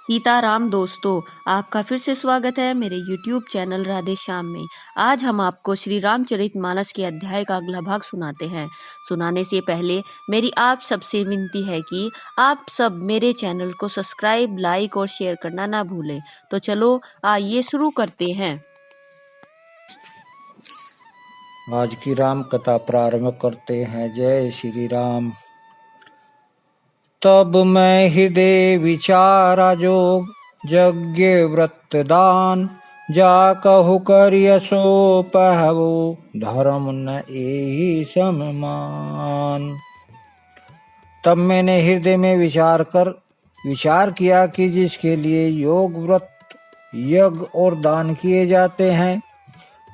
सीताराम दोस्तों, आपका फिर से स्वागत है मेरे YouTube चैनल राधे श्याम में। आज हम आपको श्री रामचरितमानस के अध्याय का अगला भाग सुनाते हैं। सुनाने से पहले मेरी आप सबसे विनती है कि आप सब मेरे चैनल को सब्सक्राइब, लाइक और शेयर करना ना भूलें। तो चलो आइए शुरू करते हैं। आज की राम कथा प्रारंभ करते हैं। जय श्री राम। तब मैं हृदय विचारा जोग, यज्ञ व्रत दान, जा कहु कर यशो पहवो, धर्म न एहि सममान। तब मैंने हृदय में विचार किया कि जिसके लिए योग व्रत यज्ञ और दान किए जाते हैं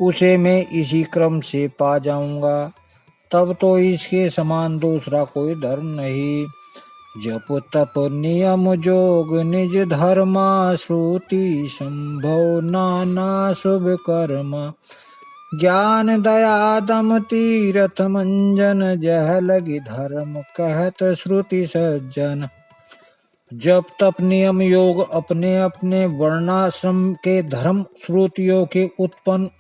उसे मैं इसी क्रम से पा जाऊंगा। तब तो इसके समान दूसरा कोई धर्म नहीं। जप तप नियम जोग निज धर्मा, श्रुति संभव नाना शुभ कर्मा, ज्ञान दया दम तीरथ मंजन, जह लगी धर्म कहत श्रुति सज्जन। जप तप नियम योग अपने अपने वर्णाश्रम के धर्म, श्रुतियों के उत्पन्न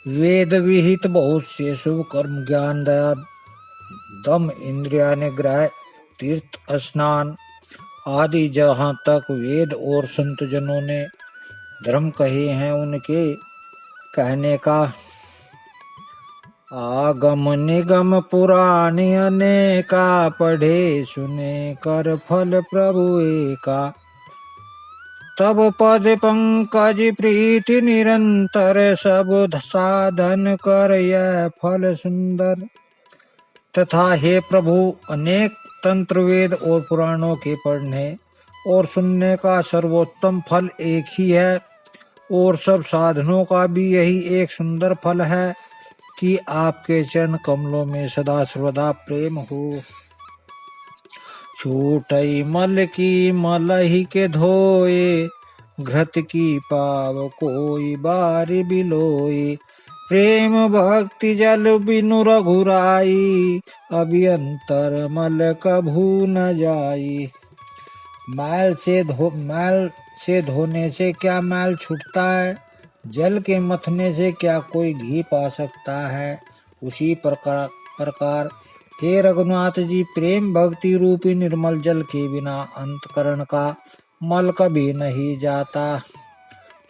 वेद विहित बहुत से शुभ कर्म, ज्ञान दया दम इंद्रिया निग्रह, तीर्थ स्नान आदि जहाँ तक वेद और संत जनों ने धर्म कहे हैं उनके कहने का आगम निगम पुराण अनेका, पढ़े सुने कर फल प्रभु एका। तब पद पंकज प्रीति निरंतर, सब साधन कर यह फल सुंदर। तथा हे प्रभु, अनेक तंत्र वेद और पुराणों के पढ़ने और सुनने का सर्वोत्तम फल एक ही है, और सब साधनों का भी यही एक सुंदर फल है कि आपके चरण कमलों में सदा सर्वदा प्रेम हो। छूटई मल की मलहि के धोए, घृत की पाव कोई बारी बिलोई। प्रेम भक्ति जल बिनु रघुराई, अभियंतर मल कभू न जाई। मैल से धोने से क्या मैल छूटता है, जल के मथने से क्या कोई घी पा सकता है। उसी प्रकार हे रघुनाथ जी, प्रेम भक्ति रूपी निर्मल जल के बिना अंतकरण का मल कभी नहीं जाता।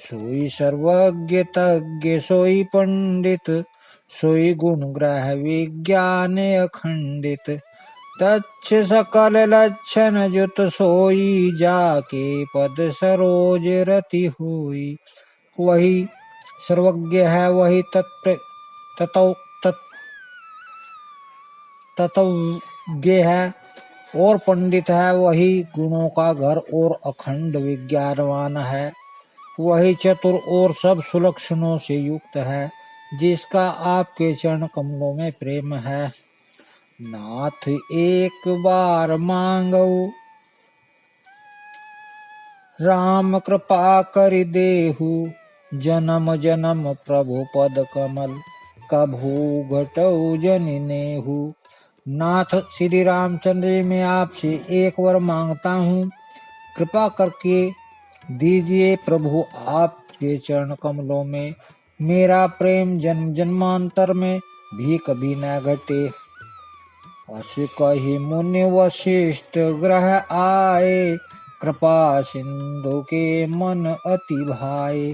सोई सर्वज्ञ तज्ञ सोई पंडित, सोई गुण ग्रह विज्ञान अखंडित। तच्छ सकल लक्षण जुत सोई, जाके पद सरोज रति हुई। वही सर्वज्ञ है, वही तत्वज्ञ है और पंडित है, वही गुणों का घर और अखंड विज्ञानवान है। वही चतुर और सब सुलक्षणों से युक्त है, जिसका आपके चरण कमलों में प्रेम है। नाथ एक बार मांगो, राम कृपा कर देहु, जन्म जन्म प्रभु पद कमल, कभू घटऊ जनि नेहु। नाथ श्री रामचंद्र जी, मैं आपसे एक वर मांगता हूँ, कृपा करके दीजिए प्रभु। आपके चरण कमलों में मेरा प्रेम जन्म जन्मांतर में भी कभी न घटे। अस कही मुनि वशिष्ठ ग्रह आए, कृपा सिंधु के मन अति भाए।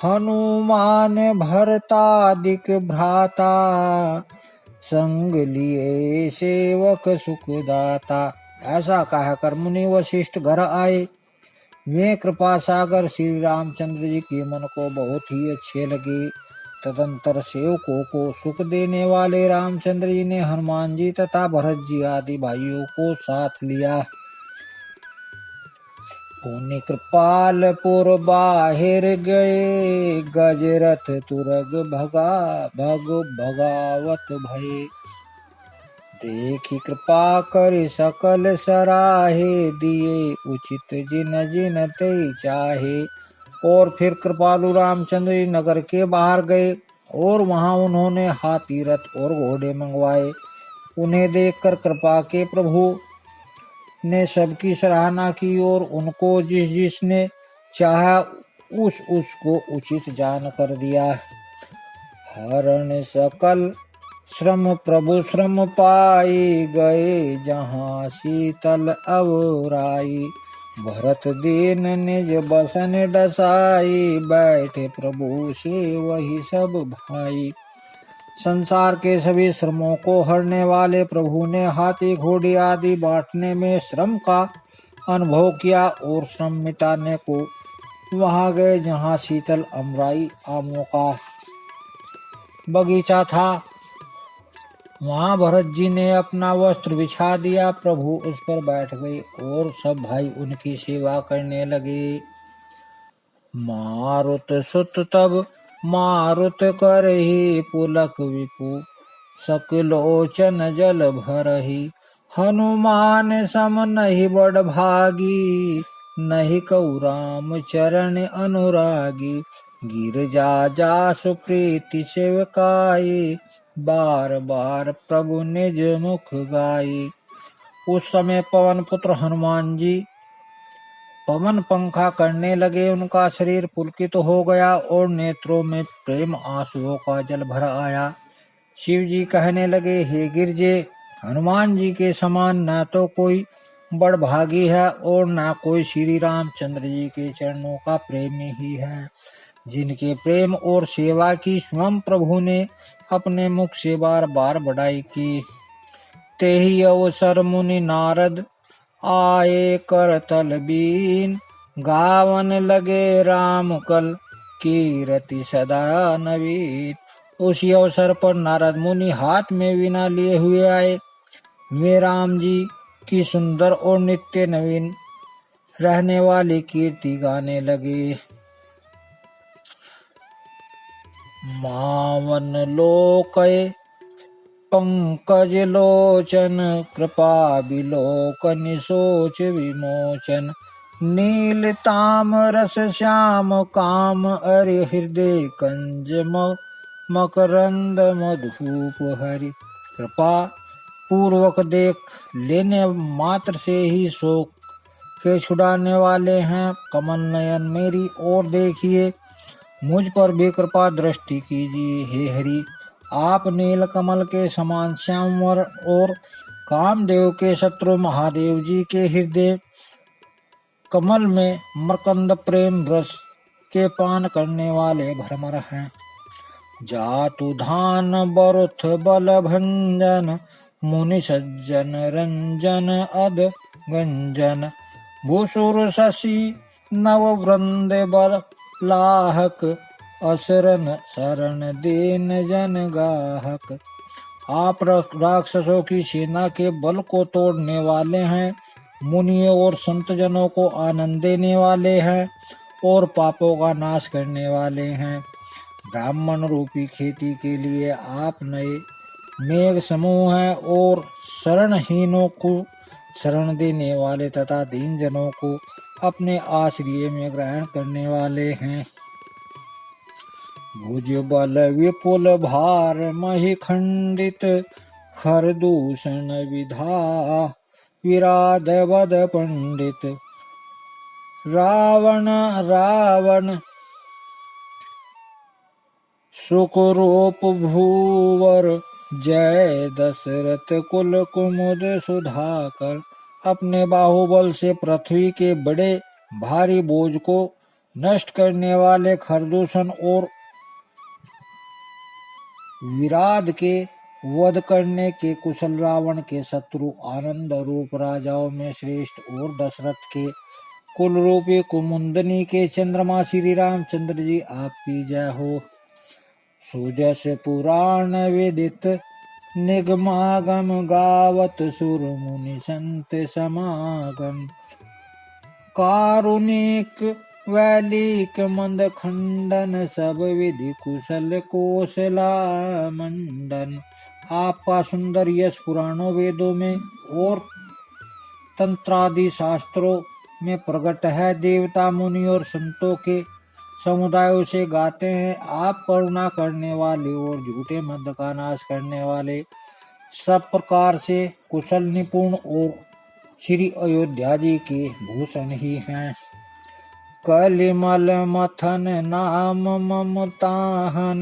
हनुमान भरतादिक भ्राता, संग लिए सेवक सुखदाता। ऐसा कहकर मुनि वशिष्ठ घर आए। वे कृपा सागर श्री रामचंद्र जी के मन को बहुत ही अच्छे लगे। तदंतर सेवकों को सुख देने वाले रामचंद्र जी ने हनुमान जी तथा भरत जी आदि भाइयों को साथ लिया। पुण्य कृपालपुर बाहिर गए, गजरथ तुरग भगावत भये। देखी कृपा कर सकल सराहे, दिए उचित जिन जिन ते चाहे। और फिर कृपालु रामचंद्र जी नगर के बाहर गए और वहां उन्होंने हाथी रथ और घोड़े मंगवाए। उन्हें देखकर कृपा के प्रभु ने सबकी सराहना की और उनको जिस जिसने चाहा उसको उचित जान कर दिया। हरण सकल श्रम प्रभु श्रम पाई, गए जहाँ शीतल अवराई। भरत दीन निज बसन डसाई, बैठे प्रभु से वही सब भाई। संसार के सभी श्रमों को हरने वाले प्रभु ने हाथी घोड़े आदि बांटने में श्रम का अनुभव किया और श्रम मिटाने को वहां गए जहाँ शीतल अमराई आमों का बगीचा था। वहां भरत जी ने अपना वस्त्र बिछा दिया, प्रभु उस पर बैठ गए और सब भाई उनकी सेवा करने लगे। मारुत सुत तब मारुत करहि, पुलक विपु सकलोचन जल भरहि। हनुमान सम नहीं बड़ भागी, नहीं कऊ राम चरण अनुरागी। गिरजा जासु प्रीति सेवकाई, बार बार प्रभु निज मुख गाई। उस समय पवन पुत्र हनुमान जी पवन पंखा करने लगे। उनका शरीर पुलकित हो गया और नेत्रों में प्रेम आंसुओं का जल भर आया। शिव जी कहने लगे, हे गिरजे, हनुमान जी के समान न तो कोई बड़ भागी है और न कोई श्री रामचंद्र जी के चरणों का प्रेमी ही है, जिनके प्रेम और सेवा की स्वयं प्रभु ने अपने मुख से बार बार बड़ाई की। तेहि अवसर मुनि नारद आए करतल बीन, गावन लगे राम कल कीरति सदा नवीन। उसी अवसर पर नारद मुनि हाथ में वीणा लिए हुए आए। वे राम जी की सुंदर और नित्य नवीन रहने वाली कीर्ति गाने लगे। मावन लोकय पंकज लोचन, कृपा बिलोकन सोच विमोचन। नील ताम रस श्याम काम, अरि हृदय कंज मकरंद मधुप हरि। कृपा पूर्वक देख लेने मात्र से ही शोक के छुड़ाने वाले हैं। कमल नयन मेरी ओर देखिए, मुझ पर भी कृपा दृष्टि कीजिए। हे हरि, आप नील कमल के समान श्यामवर और कामदेव के शत्रु महादेव जी के हृदय कमल में मकरंद प्रेम रस के पान करने वाले भ्रमर हैं। जातु धान बरुथ बल भंजन, मुनि सज्जन रंजन अद गंजन। भूसुर शशि नव वृंद बल लाहक, असरन शरण दीन जन गाहक। आप राक्षसों की सेना के बल को तोड़ने वाले हैं, मुनियों और संत जनों को आनंद देने वाले हैं और पापों का नाश करने वाले हैं। ब्राह्मण रूपी खेती के लिए आप नए मेघ समूह हैं और शरणहीनों को शरण देने वाले तथा दीन जनों को अपने आश्रय में ग्रहण करने वाले हैं। भुज बल विपुल भार महि खंडित, खरदूषण विधा विराध वद पंडित। रावण सुखरूप भूवर, जय दशरथ कुल कुमुद सुधाकर। अपने बाहुबल से पृथ्वी के बड़े भारी बोझ को नष्ट करने वाले खरदूषण और विराध के वध करने के कुशल रावण के शत्रु आनंद रूप राजाओं में श्रेष्ठ और दशरथ के कुल रूपी कुमुंदनी के चंद्रमा श्री रामचंद्र जी आपकी जय हो। सुजस पुराण विदित निगमागम, गावत सुर मुनि संत समागम। कारुणिक वैलिक मंद खंडन, सब विधि कुशल कौशला मंडन। आपका सुंदर यश पुराणों वेदों में और तंत्रादि शास्त्रों में प्रकट है। देवता मुनि और संतों के समुदायों से गाते हैं। आप करुणा करने वाले और झूठे मद का नाश करने वाले, सब प्रकार से कुशल निपुण और श्री अयोध्या जी के भूषण ही हैं। कलिमल मथन नाम ममताहन,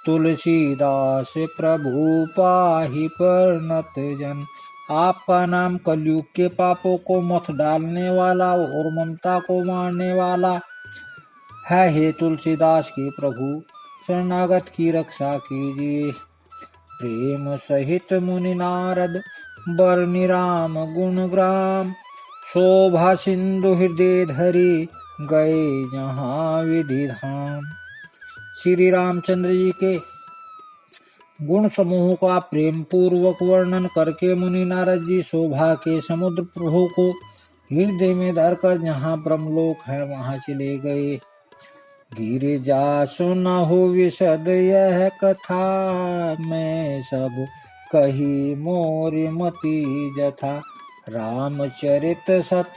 तुलसीदास प्रभु पाहि परनत जन। आपका नाम कलयुग के पापों को मथ डालने वाला और ममता को मारने वाला है। हे तुलसीदास के प्रभु, शरणागत की रक्षा कीजिए। प्रेम सहित मुनि नारद बरनि राम गुण ग्राम, शोभा सिंधु हृदय धरी गए जहाँ विधि धाम। श्री रामचंद्र जी के गुण समूह का प्रेम पूर्वक वर्णन करके मुनि नारद जी शोभा के समुद्र प्रभु को हृदय में धरकर जहाँ ब्रह्मलोक है वहां चले गए। गिरिजा सुनहु विशद यह कथा, मैं सब कही मोर मति जथा। रामचरित सत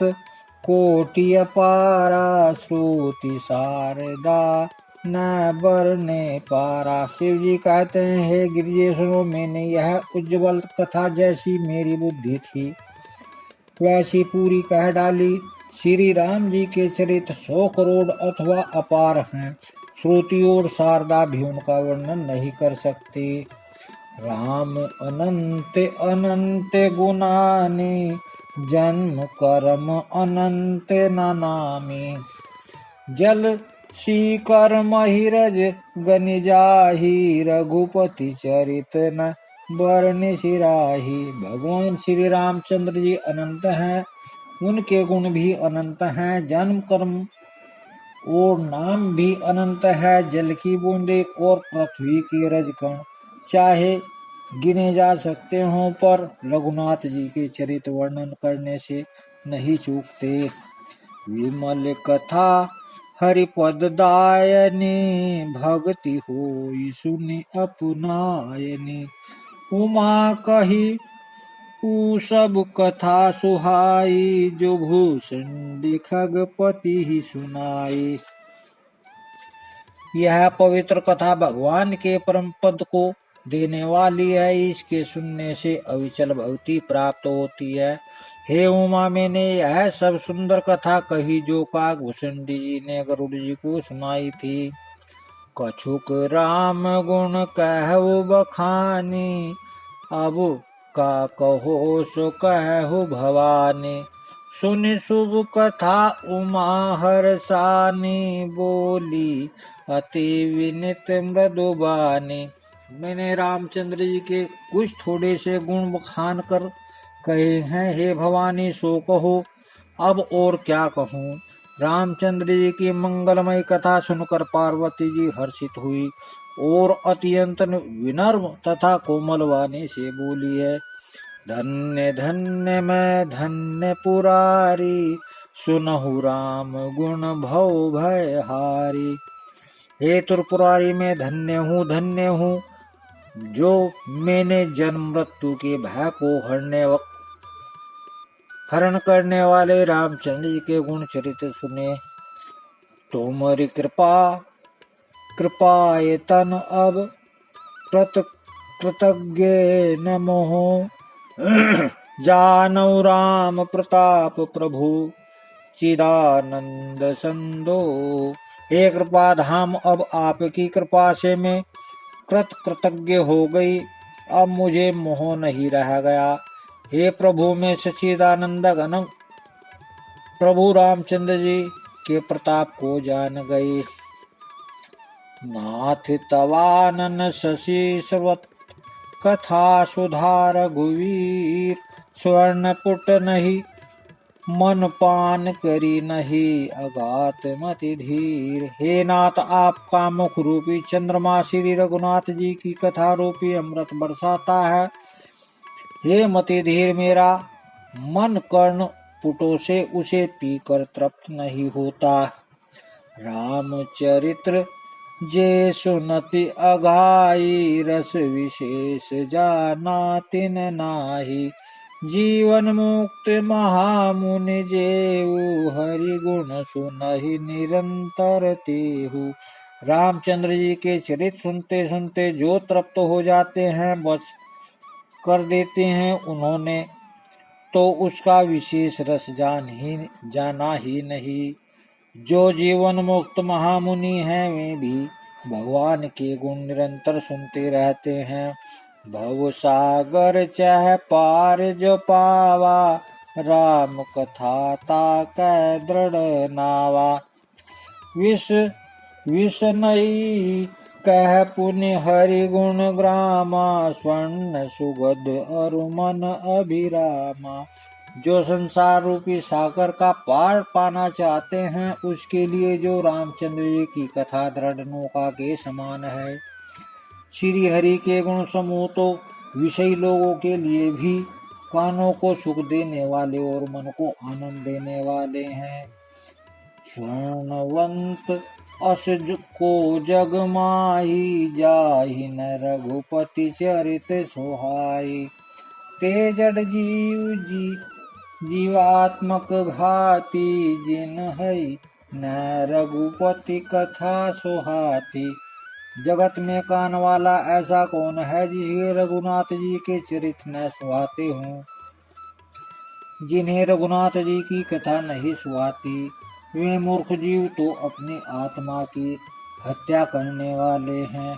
कोटि अपारा, श्रुति शारदा न बरने पारा। शिव जी कहते हैं, हे गिरिजे सुनो, मैंने यह उज्ज्वल कथा जैसी मेरी बुद्धि थी वैसी पूरी कह डाली। श्री राम जी के चरित्र 100 करोड़ अथवा अपार हैं। श्रुति और शारदा भी उनका वर्णन नहीं कर सकते। राम अनंत अनंत गुणाने, जन्म कर्म अनंत नामी। जल सी कर्म हिरज गनि जाहि, रघुपति चरित न बरनि सिराही। भगवान श्री रामचंद्र जी अनंत हैं, उनके गुण भी अनंत हैं। जन्म कर्म और नाम भी अनंत है। जल की बूंदे और पृथ्वी के रजकण चाहे गिने जा सकते हों, पर रघुनाथ जी के चरित्र वर्णन करने से नहीं चूकते। विमल कथा हरिपद दायनी, भक्ति होई सुनि अपनायनी। उमा कही ऊ सब कथा सुहाई, जो भूषण खगपति ही सुनाई। यह पवित्र कथा भगवान के परम पद को देने वाली है। इसके सुनने से अविचल भक्ति प्राप्त होती है। हे उमा, मैंने यह सब सुंदर कथा कही जो काकभूषण जी ने गरुड़ जी को सुनाई थी। कछुक राम गुण कहु बखानी, अब का कहो सो कहु भवानी। सुनि शुभ कथा उमा हरसानी, बोली अति विनित मृदुबानी। मैंने रामचंद्र जी के कुछ थोड़े से गुण बखान कर कहे हैं। हे भवानी, सो कहो, अब और क्या कहूँ। रामचंद्र जी की मंगलमय कथा सुनकर पार्वती जी हर्षित हुई और अत्यंत विनम्र तथा कोमल वाणी से बोली है। धन्य धन्य मैं धन्य पुरारी, सुनहु राम गुण भव भय हारी। हे त्रिपुरारी, मैं धन्य हूँ जो मैंने जन्म मृत्यु के भय को हरण करने वाले रामचंद्र जी के गुण चरित्र सुने। तुम्हारी कृपाए तन अब कृतज्ञ नमो। जानौ राम प्रताप प्रभु, चिदानंद संदो। हे कृपा धाम, अब आपकी कृपा से मैं कृतज्ञ हो गई। अब मुझे मोह नहीं रह गया। हे प्रभु, मैं सच्चिदानंद घन प्रभु रामचंद्र जी के प्रताप को जान गई। नाथ तवानन शशि सर्वत कथा सुधार रघुवीर, स्वर्ण पुट नहीं मन पान करी नहीं, अगात मति धीर। हे नाथ, आपका मुख रूपी चंद्रमा श्री रघुनाथ जी की कथा रूपी अमृत बरसाता है। हे मति धीर, मेरा मन कर्ण पुटों से उसे पीकर तृप्त नहीं होता। रामचरित्र जे सुनति अघाई, रस विशेष जाना तिन नाही। जीवन मुक्त महामुनि जेऊ, हरि गुण सुनहि निरंतर तेहु। रामचंद्र जी के चरित्र सुनते सुनते जो तृप्त हो जाते हैं, बस कर देते हैं, उन्होंने तो उसका विशेष रस जाना ही नहीं। जो जीवन मुक्त महामुनि हैं वे भी भगवान के गुण निरंतर सुनते रहते हैं। भव सागर चह पार जो पावा, राम कथा ताकै दृढ़ नावा। विष विष नई कह पुनि हरि गुण ग्रामा, स्वर्ण सुगध अरु मन अभिरामा। जो संसार रूपी सागर का पार पाना चाहते हैं उसके लिए जो रामचंद्र जी की कथा दृढ़ नौका के समान है। श्री हरि के गुण समूह तो विषयी लोगों के लिए भी कानों को सुख देने वाले और मन को आनंद देने वाले हैं। स्वर्णवंत अस को जग माही, जाहि न रघुपति चरित सोहाई। ते जड़ जीवात्मक घाती, जिन है न रघुपति कथा सोहाती। जगत में कान वाला ऐसा कौन है जिसे रघुनाथ जी के चरित्र न सुहाते हों। जिन्हें रघुनाथ जी की कथा नहीं सुहाती वे मूर्ख जीव तो अपनी आत्मा की हत्या करने वाले हैं।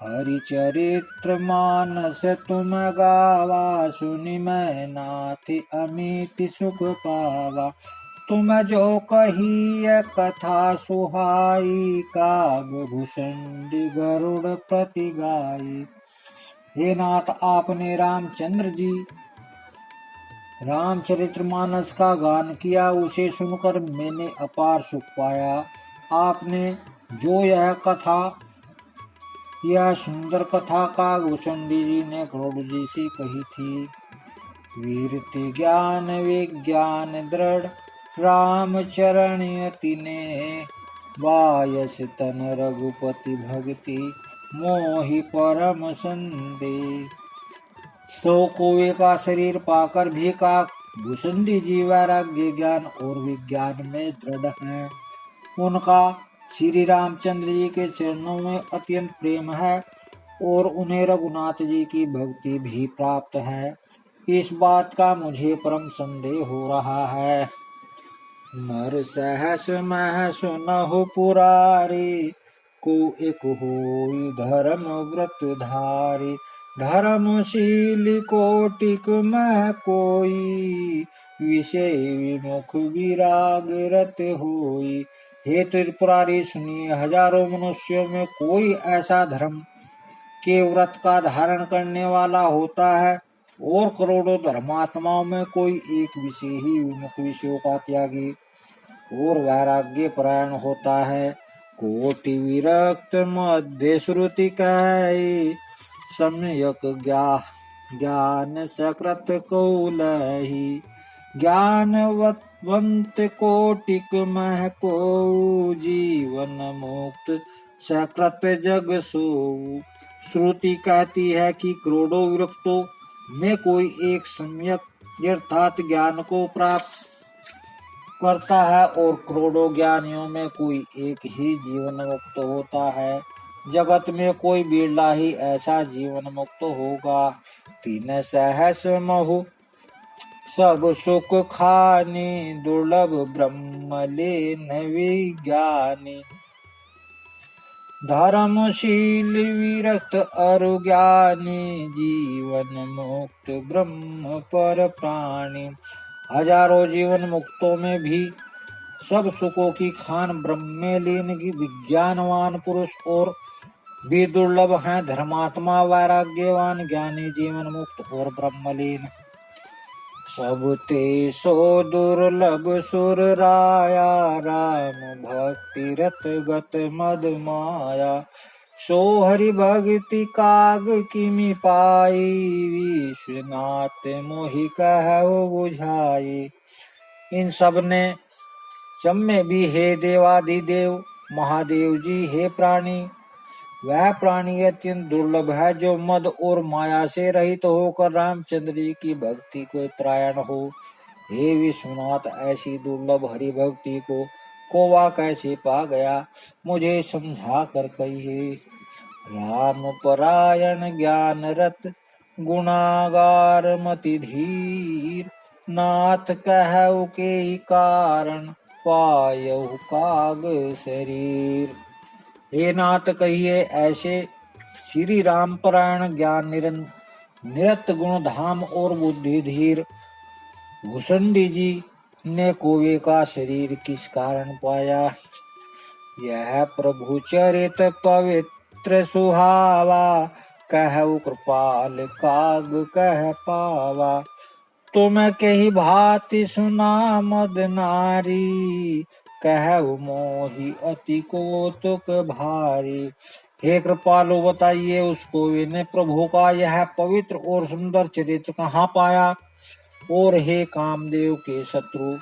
हरिचरित्र मानस तुम गावा, सुनि मैं नाथ अमित सुख पावा। तुम जो कही कथा सुहाई, काग भूषण गरुड़ प्रति गाई। हे नाथ, आपने रामचरितमानस का गान किया, उसे सुनकर मैंने अपार सुख पाया। आपने जो यह सुंदर कथा कागभूषणी जी ने गरुड़ जी से कही थी। वीरति ज्ञान विज्ञान दृढ़, राम चरण अति नेह। बायस तन रघुपति भक्ति, मोहि परम संदेह। सो कोवे का शरीर पाकर भी कागभूषणी जी वैराग्य ज्ञान और विज्ञान में दृढ़ हैं। उनका श्री रामचंद्र जी के चरणों में अत्यंत प्रेम है और उन्हें रघुनाथ जी की भक्ति भी प्राप्त है। इस बात का मुझे परम संदेह हो रहा है। नर सहस मह सुनहु पुरारी, को एक होई धर्म व्रत धारी। धर्मशील कोटिक मह कोई, विषय विमुख विराग रत होई। हे त्रिपुरारी सुनिए, हजारों मनुष्यों में कोई ऐसा धर्म के व्रत का धारण करने वाला होता है और करोड़ों धर्मात्माओं में कोई एक विषय ही विमुख विषयों का त्यागी और वैराग्य परायण होता है। कोटि विरक्त मध्य श्रुति कही, सम्यक ज्ञान सकृत कौलही। ज्ञानवंत कोटिक मह को, जीवन मुक्त सकृत जग सोऊ। श्रुति कहती है कि करोड़ों विरक्तों में कोई एक सम्यक अर्थात ज्ञान को प्राप्त करता है और करोड़ों ज्ञानियों में कोई एक ही जीवन मुक्त होता है। जगत में कोई बिरला ही ऐसा जीवन मुक्त होगा। तीन सहस महु सब सुख खानी, दुर्लभ ब्रह्म लेन विज्ञानी। धर्मशील विरक्त अरु ज्ञानी, जीवन मुक्त ब्रह्म पर प्राणी। हजारों जीवन मुक्तों में भी सब सुखों की खान ब्रह्म में लीन की विज्ञानवान पुरुष और भी दुर्लभ हैं। धर्मात्मा वैराग्यवान ज्ञानी जीवन मुक्त और ब्रह्मलीन। सब ते सो दुर्लभ सुर राया, राम भक्ति रत गत मद माया। सो हरि भक्ति काग किमि पाई, विश्वनाथ मोहि कहु बुझाई। इन सब में भी हे देवाधिदेव महादेव जी, हे प्राणी, वह प्राणी अत्यंत दुर्लभ है जो मद और माया से रहित होकर रामचंद्र जी की भक्ति को परायण हो। हे विश्वनाथ, ऐसी दुर्लभ हरि भक्ति को कोवा कैसे पा गया, मुझे समझा कर कहिए। राम परायण ज्ञान रत, गुणागार मति धीर। नाथ कहु के कारण पायहु काग शरीर। हे नाथ कहिए ऐसे श्री राम परायण ज्ञान निरत गुण धाम और बुद्धि धीर भूषणी जी ने कोवे का शरीर किस कारण पाया। यह प्रभु चरित पवित्र सुहावा कहु कृपाल काग कह पावा। तुम कही भांति सुना मद नारी कहु मोहि अति कौतुक भारी। हे कृपालु बताइए उसको ने प्रभु का यह पवित्र और सुंदर चरित्र कहाँ पाया। और हे कामदेव के शत्रु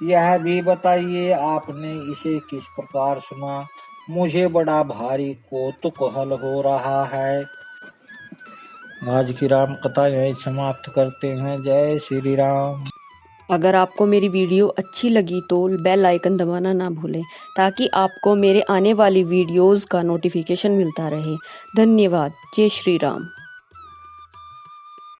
यह भी बताइए आपने इसे किस प्रकार सुना। मुझे बड़ा भारी कौतुक हल हो रहा है। आज की राम कथा यही समाप्त करते हैं। जय श्री राम। अगर आपको मेरी वीडियो अच्छी लगी तो बेल आइकन दबाना ना भूलें ताकि आपको मेरे आने वाली वीडियोस का नोटिफिकेशन मिलता रहे। धन्यवाद। जय श्री राम।